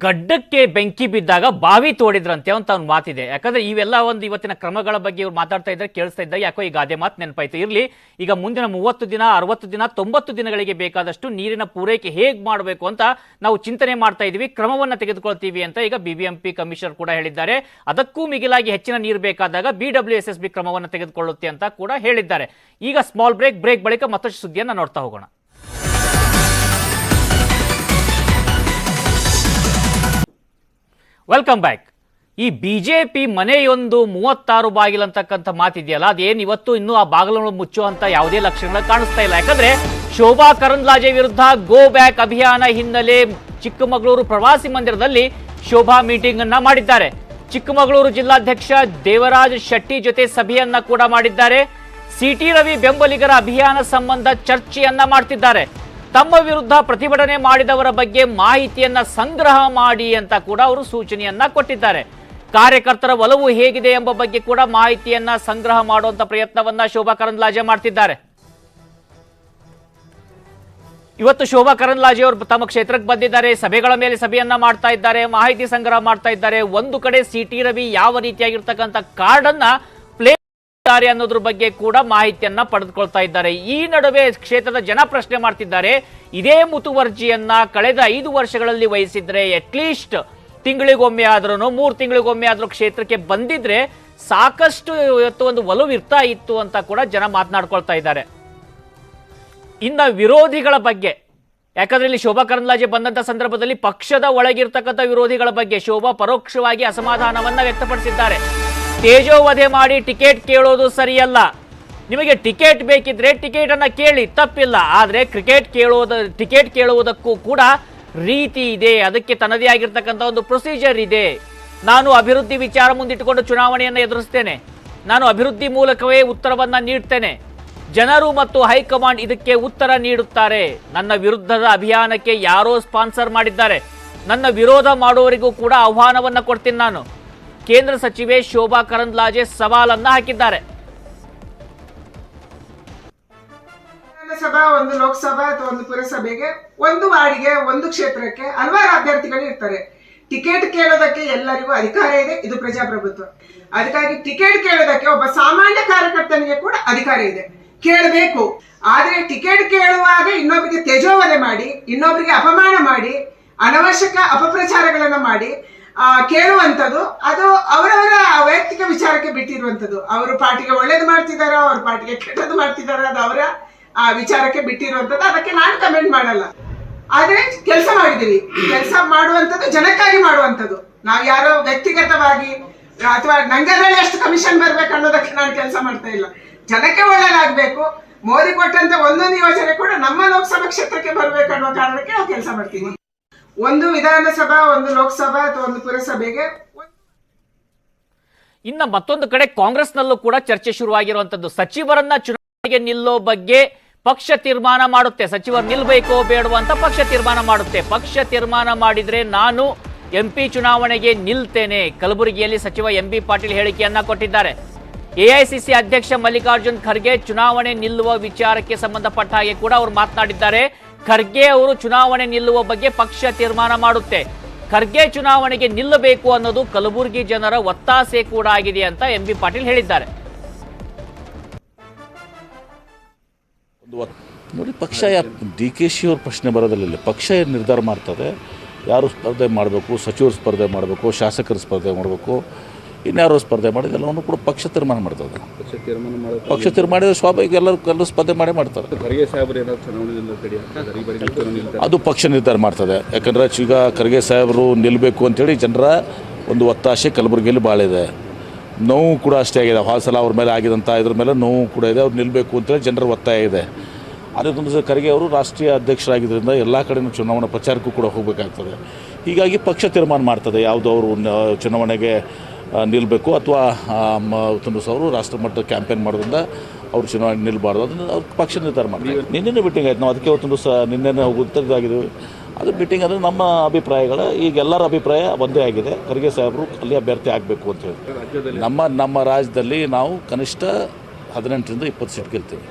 ಗಡ್ಡಕ್ಕೆ ಬೆಂಕಿ ಬಿದ್ದಾಗ ಬಾವಿ ತೋಡಿದ್ರಂತೆ ಅಂತ ಒಂದು ಮಾತಿದೆ. ಯಾಕಂದ್ರೆ ಇವೆಲ್ಲ ಒಂದು ಇವತ್ತಿನ ಕ್ರಮಗಳ ಬಗ್ಗೆ ಇವ್ರು ಮಾತಾಡ್ತಾ ಇದ್ರೆ ಕೇಳಿಸ್ತಾ ಇದ್ದಾಗ ಯಾಕೋ ಈ ಗಾದೆ ಮಾತು ನೆನಪಾಯ್ತು. ಇರ್ಲಿ, ಈಗ ಮುಂದಿನ 30 ದಿನ 60 ದಿನ 90 ದಿನಗಳಿಗೆ ಬೇಕಾದಷ್ಟು ನೀರಿನ ಪೂರೈಕೆ ಹೇಗೆ ಮಾಡಬೇಕು ಅಂತ ನಾವು ಚಿಂತನೆ ಮಾಡ್ತಾ ಇದೀವಿ, ಕ್ರಮವನ್ನು ತೆಗೆದುಕೊಳ್ತೀವಿ ಅಂತ ಈಗ BBMP ಕಮಿಷನರ್ ಕೂಡ ಹೇಳಿದ್ದಾರೆ. ಅದಕ್ಕೂ ಮಿಗಿಲಾಗಿ ಹೆಚ್ಚಿನ ನೀರು ಬೇಕಾದಾಗ BWSSB ಕ್ರಮವನ್ನು ತೆಗೆದುಕೊಳ್ಳುತ್ತೆ ಅಂತ ಕೂಡ ಹೇಳಿದ್ದಾರೆ. ಈಗ ಸ್ಮಾಲ್ ಬ್ರೇಕ್ ಬಳಿಕ ಮತ್ತಷ್ಟು ಸುದ್ದಿಯನ್ನು ನೋಡ್ತಾ ಹೋಗೋಣ. Welcome back. ಈ ಬಿಜೆಪಿ ಮನೆಯೊಂದು 36 ಬಾಗಿಲು ಅಂತಕ್ಕಂಥ ಮಾತಿದೆಯಲ್ಲ, ಅದೇನು ಇವತ್ತು ಇನ್ನೂ ಆ ಬಾಗಿಲನ್ನು ಮುಚ್ಚುವಂತ ಯಾವುದೇ ಲಕ್ಷಣಗಳು ಕಾಣಿಸ್ತಾ ಇಲ್ಲ. ಯಾಕಂದ್ರೆ ಶೋಭಾ ಕರಂದ್ಲಾಜೆ ವಿರುದ್ಧ ಗೋ ಬ್ಯಾಕ್ ಅಭಿಯಾನ ಹಿನ್ನೆಲೆ ಚಿಕ್ಕಮಗಳೂರು ಪ್ರವಾಸಿ ಮಂದಿರದಲ್ಲಿ ಶೋಭಾ ಮೀಟಿಂಗ್ ಅನ್ನ ಮಾಡಿದ್ದಾರೆ. ಚಿಕ್ಕಮಗಳೂರು ಜಿಲ್ಲಾಧ್ಯಕ್ಷ ದೇವರಾಜ್ ಶೆಟ್ಟಿ ಜೊತೆ ಸಭೆಯನ್ನ ಕೂಡ ಮಾಡಿದ್ದಾರೆ. CT ರವಿ ಬೆಂಬಲಿಗರ ಅಭಿಯಾನ ಸಂಬಂಧ ಚರ್ಚೆಯನ್ನ ಮಾಡ್ತಿದ್ದಾರೆ. ತಮ್ಮ ವಿರುದ್ಧ ಪ್ರತಿಭಟನೆ ಮಾಡಿದವರ ಬಗ್ಗೆ ಮಾಹಿತಿಯನ್ನ ಸಂಗ್ರಹ ಮಾಡಿ ಅಂತ ಕೂಡ ಅವರು ಸೂಚನೆಯನ್ನ ಕೊಟ್ಟಿದ್ದಾರೆ. ಕಾರ್ಯಕರ್ತರ ಒಲವು ಹೇಗಿದೆ ಎಂಬ ಬಗ್ಗೆ ಕೂಡ ಮಾಹಿತಿಯನ್ನ ಸಂಗ್ರಹ ಮಾಡುವಂತ ಪ್ರಯತ್ನವನ್ನ ಶೋಭಾ ಕರಂದ್ಲಾಜೆ ಮಾಡ್ತಿದ್ದಾರೆ. ಇವತ್ತು ಶೋಭಾ ಕರಂದ್ಲಾಜೆ ಅವರು ತಮ್ಮ ಕ್ಷೇತ್ರಕ್ಕೆ ಬಂದಿದ್ದಾರೆ, ಸಭೆಗಳ ಮೇಲೆ ಸಭೆಯನ್ನ ಮಾಡ್ತಾ ಇದ್ದಾರೆ, ಮಾಹಿತಿ ಸಂಗ್ರಹ ಮಾಡ್ತಾ ಇದ್ದಾರೆ. ಒಂದು ಕಡೆ CT ರವಿ ಯಾವ ರೀತಿಯಾಗಿರ್ತಕ್ಕಂಥ ಕಾರ್ಡ್ ಅನ್ನ ಪ್ಲೇ ಅನ್ನೋದ್ರ ಬಗ್ಗೆ ಕೂಡ ಮಾಹಿತಿಯನ್ನ ಪಡೆದುಕೊಳ್ತಾ ಇದ್ದಾರೆ. ಈ ನಡುವೆ ಕ್ಷೇತ್ರದ ಜನ ಪ್ರಶ್ನೆ ಮಾಡ್ತಿದ್ದಾರೆ, ಇದೇ ಮುತುವರ್ಜಿಯನ್ನ ಕಳೆದ 5 ವರ್ಷಗಳಲ್ಲಿ ವಹಿಸಿದ್ರೆ ಅಟ್ಲೀಸ್ಟ್ ತಿಂಗಳಿಗೊಮ್ಮೆ ಆದ್ರೂ 3 ತಿಂಗಳಿಗೊಮ್ಮೆ ಆದ್ರೂ ಕ್ಷೇತ್ರಕ್ಕೆ ಬಂದಿದ್ರೆ ಸಾಕಷ್ಟು ಇವತ್ತು ಒಂದು ಒಲವು ಇರ್ತಾ ಇತ್ತು ಅಂತ ಕೂಡ ಜನ ಮಾತನಾಡ್ಕೊಳ್ತಾ ಇದ್ದಾರೆ. ಇನ್ನ ವಿರೋಧಿಗಳ ಬಗ್ಗೆ, ಯಾಕಂದ್ರೆ ಇಲ್ಲಿ ಶೋಭಾ ಕರಂದ್ಲಾಜೆ ಬಂದಂತ ಸಂದರ್ಭದಲ್ಲಿ ಪಕ್ಷದ ಒಳಗಿರ್ತಕ್ಕಂಥ ವಿರೋಧಿಗಳ ಬಗ್ಗೆ ಶೋಭಾ ಪರೋಕ್ಷವಾಗಿ ಅಸಮಾಧಾನವನ್ನ ವ್ಯಕ್ತಪಡಿಸಿದ್ದಾರೆ. ತೇಜೋವಧೆ ಮಾಡಿ ಟಿಕೆಟ್ ಕೇಳೋದು ಸರಿಯಲ್ಲ. ನಿಮಗೆ ಟಿಕೆಟ್ ಬೇಕಿದ್ರೆ ಟಿಕೆಟ್ ಅನ್ನ ಕೇಳಿ, ತಪ್ಪಿಲ್ಲ. ಆದರೆ ಟಿಕೆಟ್ ಕೇಳುವುದಕ್ಕೂ ಕೂಡ ರೀತಿ ಇದೆ, ಅದಕ್ಕೆ ತನ್ನದೇ ಆಗಿರ್ತಕ್ಕಂಥ ಒಂದು ಪ್ರೊಸೀಜರ್ ಇದೆ. ನಾನು ಅಭಿವೃದ್ಧಿ ವಿಚಾರ ಮುಂದಿಟ್ಟುಕೊಂಡು ಚುನಾವಣೆಯನ್ನು ಎದುರಿಸ್ತೇನೆ, ನಾನು ಅಭಿವೃದ್ಧಿ ಮೂಲಕವೇ ಉತ್ತರವನ್ನ ನೀಡ್ತೇನೆ, ಜನರು ಮತ್ತು ಹೈಕಮಾಂಡ್ ಇದಕ್ಕೆ ಉತ್ತರ ನೀಡುತ್ತಾರೆ. ನನ್ನ ವಿರುದ್ಧದ ಅಭಿಯಾನಕ್ಕೆ ಯಾರೋ ಸ್ಪಾನ್ಸರ್ ಮಾಡಿದ್ದಾರೆ, ನನ್ನ ವಿರೋಧ ಮಾಡುವವರಿಗೂ ಕೂಡ ಆಹ್ವಾನವನ್ನ ಕೊಡ್ತೀನಿ ನಾನು. ಕೇಂದ್ರ ಸಚಿವೆ ಶೋಭಾ ಕರಂದ್ಲಾಜೆ ಸವಾಲನ್ನ ಹಾಕಿದ್ದಾರೆ. ವಿಧಾನಸಭಾ, ಒಂದು ಲೋಕಸಭಾ ಅಥವಾ ಒಂದು ಪುರಸಭೆಗೆ, ಒಂದು ವಾರ್ಡ್ಗೆ, ಒಂದು ಕ್ಷೇತ್ರಕ್ಕೆ ಹಲವಾರು ಅಭ್ಯರ್ಥಿಗಳು ಇರ್ತಾರೆ. ಟಿಕೆಟ್ ಕೇಳೋದಕ್ಕೆ ಎಲ್ಲರಿಗೂ ಅಧಿಕಾರ ಇದೆ, ಇದು ಪ್ರಜಾಪ್ರಭುತ್ವ. ಅದಕ್ಕಾಗಿ ಟಿಕೆಟ್ ಕೇಳೋದಕ್ಕೆ ಒಬ್ಬ ಸಾಮಾನ್ಯ ಕಾರ್ಯಕರ್ತನಿಗೆ ಕೂಡ ಅಧಿಕಾರ ಇದೆ, ಕೇಳಬೇಕು. ಆದ್ರೆ ಟಿಕೆಟ್ ಕೇಳುವಾಗ ಇನ್ನೊಬ್ಬರಿಗೆ ತೇಜೋವಧೆ ಮಾಡಿ, ಇನ್ನೊಬ್ಬರಿಗೆ ಅಪಮಾನ ಮಾಡಿ, ಅನವಶ್ಯಕ ಅಪಪ್ರಚಾರಗಳನ್ನ ಮಾಡಿ ಕೇಳುವಂಥದ್ದು ಅದು ಅವರವರ ವೈಯಕ್ತಿಕ ವಿಚಾರಕ್ಕೆ ಬಿಟ್ಟಿರುವಂಥದ್ದು. ಅವರು ಪಾರ್ಟಿಗೆ ಒಳ್ಳೇದು ಮಾಡ್ತಿದಾರೋ, ಅವ್ರ ಪಾರ್ಟಿಗೆ ಕೆಟ್ಟದ್ದು ಮಾಡ್ತಿದಾರೋ, ಅದು ಅವರ ವಿಚಾರಕ್ಕೆ ಬಿಟ್ಟಿರುವಂಥದ್ದು. ಅದಕ್ಕೆ ನಾನು ಕಮೆಂಟ್ ಮಾಡಲ್ಲ. ಆದ್ರೆ ಕೆಲಸ ಮಾಡಿದೀವಿ, ಕೆಲಸ ಮಾಡುವಂಥದ್ದು ಜನಕ್ಕಾಗಿ ಮಾಡುವಂಥದ್ದು. ನಾವು ಯಾರೋ ವ್ಯಕ್ತಿಗತವಾಗಿ ಅಥವಾ ನಂಗದ್ರಲ್ಲಿ ಎಷ್ಟು ಕಮಿಷನ್ ಬರ್ಬೇಕು ಅನ್ನೋದಕ್ಕೆ ನಾನು ಕೆಲಸ ಮಾಡ್ತಾ ಇಲ್ಲ. ಜನಕ್ಕೆ ಒಳ್ಳೇದಾಗಬೇಕು. ಮೋದಿ ಕೊಟ್ಟಂತ ಒಂದೊಂದು ಯೋಜನೆ ಕೂಡ ನಮ್ಮ ಲೋಕಸಭಾ ಕ್ಷೇತ್ರಕ್ಕೆ ಬರ್ಬೇಕು ಅನ್ನೋ ಕಾರಣಕ್ಕೆ ನಾವು ಕೆಲಸ ಮಾಡ್ತೀವಿ. ಒಂದು ವಿಧಾನಸಭಾ, ಒಂದು ಲೋಕಸಭಾ ಅಥವಾ ಒಂದು ಪುರಸಭೆಗೆ. ಇನ್ನ ಮತ್ತೊಂದು ಕಡೆ ಕಾಂಗ್ರೆಸ್ನಲ್ಲೂ ಕೂಡ ಚರ್ಚೆ ಶುರುವಾಗಿರುವಂತದ್ದು. ಸಚಿವರನ್ನ ಚುನಾವಣೆಗೆ ನಿಲ್ಲೋ ಬಗ್ಗೆ ಪಕ್ಷ ತೀರ್ಮಾನ ಮಾಡುತ್ತೆ. ಸಚಿವರು ನಿಲ್ಬೇಕೋ ಬೇಡವೋ ಅಂತ ಪಕ್ಷ ತೀರ್ಮಾನ ಮಾಡುತ್ತೆ. ಪಕ್ಷ ತೀರ್ಮಾನ ಮಾಡಿದ್ರೆ ನಾನು MP ಚುನಾವಣೆಗೆ ನಿಲ್ತೇನೆ. ಕಲಬುರಗಿಯಲ್ಲಿ ಸಚಿವ MB ಪಾಟೀಲ್ ಹೇಳಿಕೆಯನ್ನ ಕೊಟ್ಟಿದ್ದಾರೆ. AICC ಅಧ್ಯಕ್ಷ ಮಲ್ಲಿಕಾರ್ಜುನ್ ಖರ್ಗೆ ಚುನಾವಣೆ ನಿಲ್ಲುವ ವಿಚಾರಕ್ಕೆ ಸಂಬಂಧಪಟ್ಟ ಹಾಗೆ ಕೂಡ ಅವರು ಮಾತನಾಡಿದ್ದಾರೆ. ಖರ್ಗೆ ಅವರು ಚುನಾವಣೆ ನಿಲ್ಲುವ ಬಗ್ಗೆ ಪಕ್ಷ ತೀರ್ಮಾನ ಮಾಡುತ್ತೆ. ಖರ್ಗೆ ಚುನಾವಣೆಗೆ ನಿಲ್ಲಬೇಕು ಅನ್ನೋದು ಕಲಬುರಗಿ ಜನರ ಒತ್ತಾಸೆ ಕೂಡ ಆಗಿದೆ ಅಂತ MB ಪಾಟೀಲ್ ಹೇಳಿದ್ದಾರೆ. ನೋಡಿ, ಪಕ್ಷ DKC ಅವ್ರ ಪ್ರಶ್ನೆ ಬರೋದಿಲ್ಲ. ಪಕ್ಷ ಏನು ನಿರ್ಧಾರ ಮಾಡ್ತದೆ, ಯಾರು ಸ್ಪರ್ಧೆ ಮಾಡಬೇಕು, ಸಚಿವರು ಸ್ಪರ್ಧೆ ಮಾಡಬೇಕು, ಶಾಸಕರು ಸ್ಪರ್ಧೆ ಮಾಡಬೇಕು, ಇನ್ಯಾರೋ ಸ್ಪರ್ಧೆ ಮಾಡಿದೆಲ್ಲವನ್ನು ಕೂಡ ಪಕ್ಷ ತೀರ್ಮಾನ ಮಾಡ್ತದೆ. ಪಕ್ಷ ತೀರ್ಮಾನ ಮಾಡಿದ್ರೆ ಸ್ವಾಭಾವಿಕ ಎಲ್ಲರೂ ಸ್ಪರ್ಧೆ ಮಾಡ್ತಾರೆ. ಅದು ಪಕ್ಷ ನಿರ್ಧಾರ ಮಾಡ್ತದೆ. ಯಾಕಂದರೆ ಈಗ ಖರ್ಗೆ ಸಾಹೇಬರು ನಿಲ್ಲಬೇಕು ಅಂತೇಳಿ ಜನರ ಒಂದು ಒತ್ತಾಸೆ ಕಲಬುರಗಿಯಲ್ಲಿ ಭಾಳ ಇದೆ. ನೋವು ಕೂಡ ಅಷ್ಟೇ ಆಗಿದೆ. ಹಾಸಲ ಅವ್ರ ಮೇಲೆ ಆಗಿದಂಥ ಇದ್ರ ಮೇಲೆ ನೋವು ಕೂಡ ಇದೆ. ಅವ್ರು ನಿಲ್ಲಬೇಕು ಅಂತೇಳಿ ಜನರ ಒತ್ತಾಯ ಇದೆ. ಅದಕ್ಕೊಂದು ಖರ್ಗೆ ಅವರು ರಾಷ್ಟ್ರೀಯ ಅಧ್ಯಕ್ಷರಾಗಿದ್ದರಿಂದ ಎಲ್ಲ ಕಡೆಯೂ ಚುನಾವಣಾ ಪ್ರಚಾರಕ್ಕೂ ಕೂಡ ಹೋಗಬೇಕಾಗ್ತದೆ. ಹೀಗಾಗಿ ಪಕ್ಷ ತೀರ್ಮಾನ ಮಾಡ್ತದೆ ಯಾವುದು ಅವರು ಚುನಾವಣೆಗೆ ನಿಲ್ಲಬೇಕು ಅಥವಾ ಅವರು ರಾಷ್ಟ್ರ ಮಟ್ಟದ ಕ್ಯಾಂಪೇನ್ ಮಾಡೋದ್ರಿಂದ ಅವ್ರು ಚುನಾವಣೆ ನಿಲ್ಲಬಾರ್ದು, ಅದನ್ನು ಅವ್ರು ಪಕ್ಷ ನಿರ್ಧಾರ ಮಾಡ್ತಾರೆ. ನಿನ್ನೆ ಮೀಟಿಂಗ್ ಆಯ್ತು, ನಾವು ಅದಕ್ಕೆ ಅವತ್ತೊಂದು ನಿನ್ನೆ ಹೋಗುತ್ತಿದ್ದಾಗಿದ್ದೀವಿ. ಅದು ಮೀಟಿಂಗ್ ಅಂದರೆ ನಮ್ಮ ಅಭಿಪ್ರಾಯಗಳ ಈಗ ಎಲ್ಲರ ಅಭಿಪ್ರಾಯ ಒಂದೇ ಆಗಿದೆ. ಖರ್ಗೆ ಸಾಹೇಬರು ಅಲ್ಲಿ ಅಭ್ಯರ್ಥಿ ಆಗಬೇಕು ಅಂತ ಹೇಳಿ ನಮ್ಮ ರಾಜ್ಯದಲ್ಲಿ ನಾವು ಕನಿಷ್ಠ 18ರಿಂದ 20 ಸೀಟ್ ಗೆಲ್ತೀವಿ.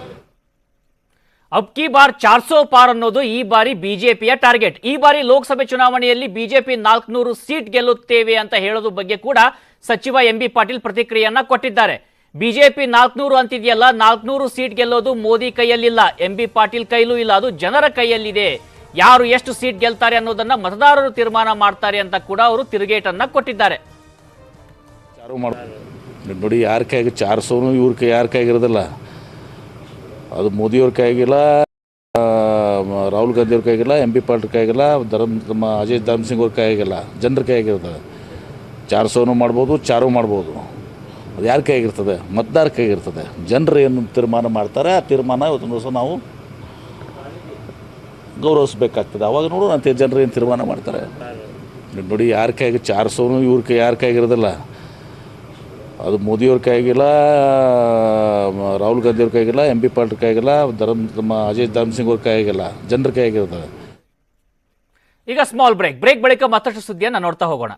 ಅಬ್ಕಿ ಬಾರ್ 400 ಪಾರ್ ಅನ್ನೋದು ಈ ಬಾರಿ ಬಿಜೆಪಿಯ ಟಾರ್ಗೆಟ್. ಈ ಬಾರಿ ಲೋಕಸಭೆ ಚುನಾವಣೆಯಲ್ಲಿ ಬಿಜೆಪಿ 400 ಸೀಟ್ ಗೆಲ್ಲುತ್ತೇವೆ ಅಂತ ಹೇಳೋದು ಬಗ್ಗೆ ಕೂಡ ಸಚಿವ MB ಪಾಟೀಲ್ ಪ್ರತಿಕ್ರಿಯೆಯನ್ನ ಕೊಟ್ಟಿದ್ದಾರೆ. ಬಿಜೆಪಿ 400 ಅಂತಿದೆಯಲ್ಲ, 400 ಸೀಟ್ ಗೆಲ್ಲೋದು ಮೋದಿ ಕೈಯಲ್ಲಿಲ್ಲ, MB ಪಾಟೀಲ್ ಕೈಲೂ ಇಲ್ಲ, ಅದು ಜನರ ಕೈಯಲ್ಲಿದೆ. ಯಾರು ಎಷ್ಟು ಸೀಟ್ ಗೆಲ್ತಾರೆ ಅನ್ನೋದನ್ನ ಮತದಾರರು ತೀರ್ಮಾನ ಮಾಡ್ತಾರೆ ಅಂತ ಕೂಡ ಅವರು ತಿರುಗೇಟನ್ನ ಕೊಟ್ಟಿದ್ದಾರೆ. ನೋಡಿ, ಯಾರ ಕೈಗೆ 400 ಇವ್ರ ಕೈ ಯಾರ ಕೈಗಿರೋದಿಲ್ಲ. ಅದು ಮೋದಿಯವ್ರ ಕೈಗಿಲ್ಲ, ರಾಹುಲ್ ಗಾಂಧಿ ಅವ್ರ ಕೈಗಿಲ್ಲ, MB ಪಾಟೀಲ್ ಕೈಗಿಲ್ಲ, ನಮ್ಮ ಅಜಯ್ ಧರ್ಮ್ ಸಿಂಗ್ ಅವ್ರ ಕೈಗಿಲ್ಲ, ಜನರ ಕೈಗಿರ್ತದೆ. 400 ಮಾಡ್ಬೋದು, 4 ಮಾಡ್ಬೋದು. ಅದು ಯಾರ ಕೈಗಿರ್ತದೆ? ಮತದಾರ ಕೈಗಿರ್ತದೆ. ಜನರು ಏನು ತೀರ್ಮಾನ ಮಾಡ್ತಾರೆ ಆ ತೀರ್ಮಾನ ಇವತ್ತೊಂದು ದಿವಸ ನಾವು ಗೌರವಿಸಬೇಕಾಗ್ತದೆ. ಅವಾಗ ನೋಡೋಣ ಅಂತ ಜನರು ಏನು ತೀರ್ಮಾನ ಮಾಡ್ತಾರೆ. ನೋಡಿ, ಯಾರ ಕೈಗೆ 400 ಇವ್ರ ಕೈ ಯಾರ ಕೈಗಿರೋದಿಲ್ಲ. ಅದು ಮೋದಿಯವ್ರ ಕೈಗಿಲ್ಲ, ರಾಹುಲ್ ಗಾಂಧಿ ಅವ್ರ ಕೈಗಿಲ್ಲ, MB ಪಾಟೀಲ್ ಕೈಗಿಲ್ಲ, ನಮ್ಮ ಅಜಯ್ ಧರ್ಮ್ ಸಿಂಗ್ ಅವ್ರ ಕೈಗಿಲ್ಲ, ಜನರ ಕೈಗಿರ್ತದೆ. ಈಗ ಸ್ಮಾಲ್ ಬ್ರೇಕ್ ಬಳಿಕ ಮತ್ತಷ್ಟು ಸುದ್ದಿಯನ್ನು ನೋಡ್ತಾ ಹೋಗೋಣ.